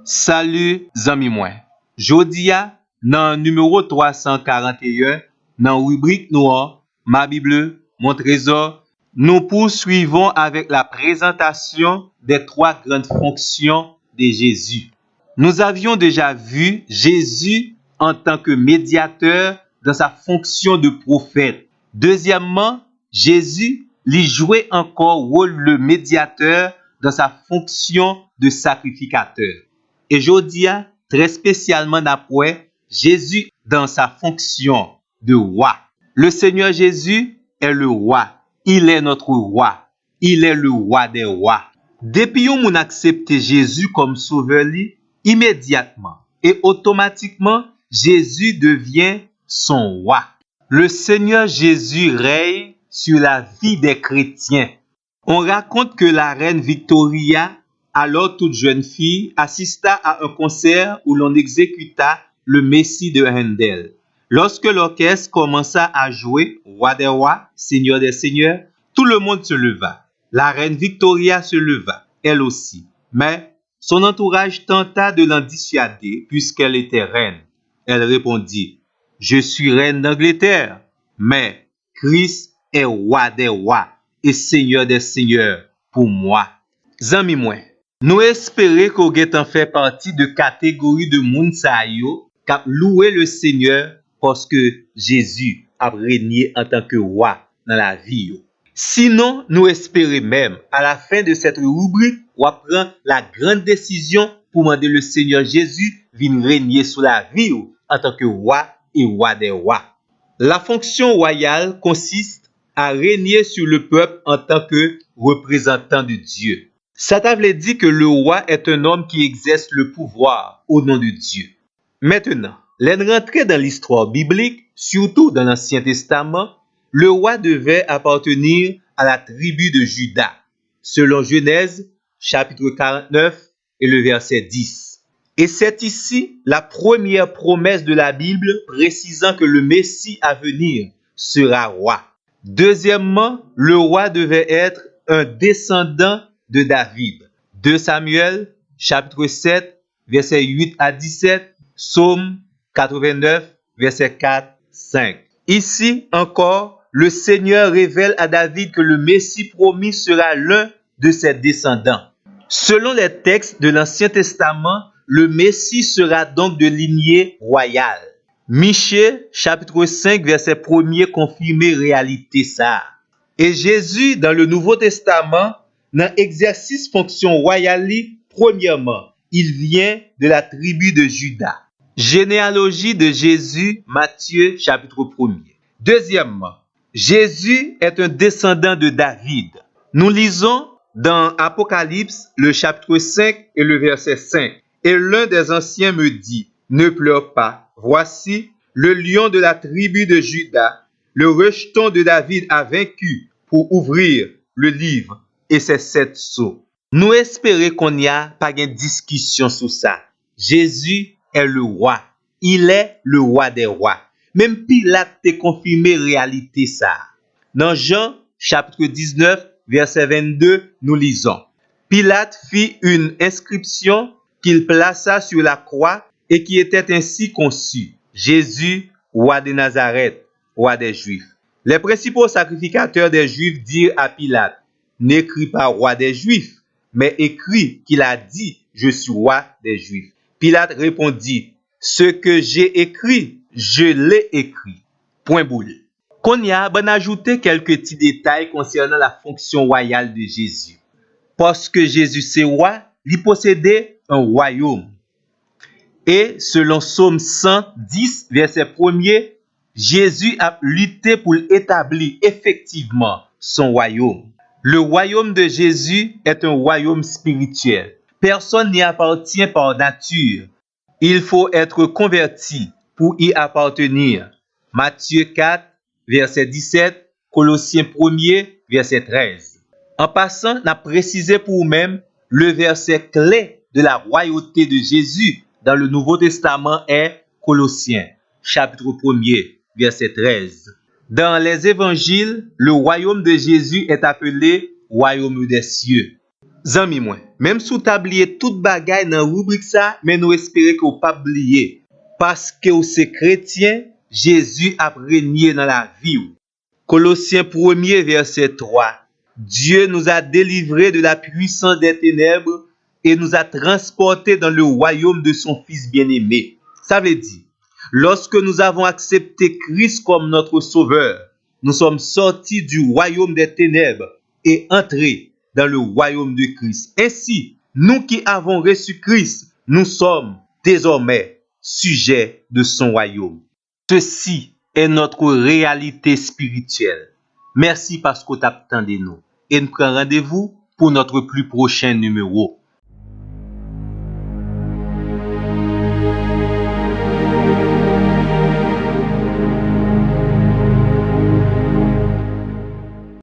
Salut zami mwen. Jodia nan numéro 341 nan rubrique noire Ma Bible, mon trésor, nous poursuivons avec la présentation des trois grandes fonctions de Jésus. Nous avions déjà vu Jésus en tant que médiateur dans sa fonction de prophète. Deuxièmement, Jésus lui jouait encore rôle le médiateur dans sa fonction de sacrificateur. Et aujourd'hui, très spécialement d'après, Jésus dans sa fonction de roi. Le Seigneur Jésus est le roi. Il est notre roi. Il est le roi des rois. Depuis qu'on accepte Jésus comme sauveur, immédiatement et automatiquement, Jésus devient son roi. Le Seigneur Jésus règne sur la vie des chrétiens. On raconte que la reine Victoria, alors toute jeune fille, assista à un concert où l'on exécuta le Messie de Handel. Lorsque l'orchestre commença à jouer Roi des rois, Seigneur des seigneurs, tout le monde se leva. La reine Victoria se leva, elle aussi. Mais son entourage tenta de l'en dissuader puisqu'elle était reine. Elle répondit, « Je suis reine d'Angleterre, mais Christ est roi des rois et Seigneur des seigneurs pour moi. » Zami mwen, nous espérons qu'on getan fait partie de catégorie de moun sa yo k'ap louer le Seigneur parce que Jésus a régné en tant que roi dans la vie yo. Sinon, nous espérons même, à la fin de cette rubrique, on prend la grande décision pour demander le Seigneur Jésus vienne régner sur la vie yo en tant que roi et roi des rois. La fonction royale consiste à régner sur le peuple en tant que représentant de Dieu. Ça veut dire que le roi est un homme qui exerce le pouvoir au nom de Dieu. Maintenant, l'entrée dans l'histoire biblique, surtout dans l'Ancien Testament, le roi devait appartenir à la tribu de Juda, selon Genèse, chapitre 49 et le verset 10. Et c'est ici la première promesse de la Bible précisant que le Messie à venir sera roi. Deuxièmement, le roi devait être un descendant de David. 2 Samuel, chapitre 7, verset 8 à 17, Psaume 89, verset 4, 5. Ici encore, le Seigneur révèle à David que le Messie promis sera l'un de ses descendants. Selon les textes de l'Ancien Testament, le Messie sera donc de lignée royale. Michée, chapitre 5, verset 1er, confirme réalité ça. Et Jésus, dans le Nouveau Testament, dans l'exercice fonction royale, premièrement, il vient de la tribu de Juda. Généalogie de Jésus, Matthieu, chapitre 1er. Deuxièmement, Jésus est un descendant de David. Nous lisons dans Apocalypse, le chapitre 5 et le verset 5. Et l'un des anciens me dit, ne pleure pas, voici, le lion de la tribu de Juda, le rejeton de David a vaincu pour ouvrir le livre et ses 7 sceaux. Nous espérons qu'on n'y a pas de discussion sur ça. Jésus est le roi. Il est le roi des rois. Même Pilate te confirmé réalité ça. Dans Jean, chapitre 19, verset 22, nous lisons. Pilate fit une inscription qu'il plaça sur la croix et qui était ainsi conçue. Jésus, roi de Nazareth, roi des Juifs. Les principaux sacrificateurs des Juifs dirent à Pilate, n'écris pas roi des Juifs, mais écris qu'il a dit, je suis roi des Juifs. Pilate répondit, ce que j'ai écrit, je l'ai écrit. Point boule. Qu'on y a ajouté quelques petits détails concernant la fonction royale de Jésus. Parce que Jésus c'est roi, il possédait un royaume. Et selon Psaume 110, verset 1er, Jésus a lutté pour établir effectivement son royaume. Le royaume de Jésus est un royaume spirituel. Personne n'y appartient par nature. Il faut être converti pour y appartenir. Matthieu 4, verset 17, Colossiens 1er, verset 13. En passant, on a précisé pour vous-même le verset clé de la royauté de Jésus dans le Nouveau Testament est Colossiens, chapitre 1er, verset 13. Dans les évangiles, le royaume de Jésus est appelé royaume des cieux. Zami mwen, même si tu oublié toute bagaille dans rubrique ça, mais nous espérons que vous pas oublier parce que vous êtes chrétien, Jésus a régné dans la vie. Colossiens 1er verset 3. Dieu nous a délivrés de la puissance des ténèbres et nous a transportés dans le royaume de son Fils bien-aimé. Ça veut dire, lorsque nous avons accepté Christ comme notre sauveur, nous sommes sortis du royaume des ténèbres et entrés dans le royaume de Christ. Ainsi, nous qui avons reçu Christ, nous sommes désormais sujets de son royaume. Ceci est notre réalité spirituelle. Merci parce que tu attendez nous. Et nous prenons rendez-vous pour notre plus prochain numéro.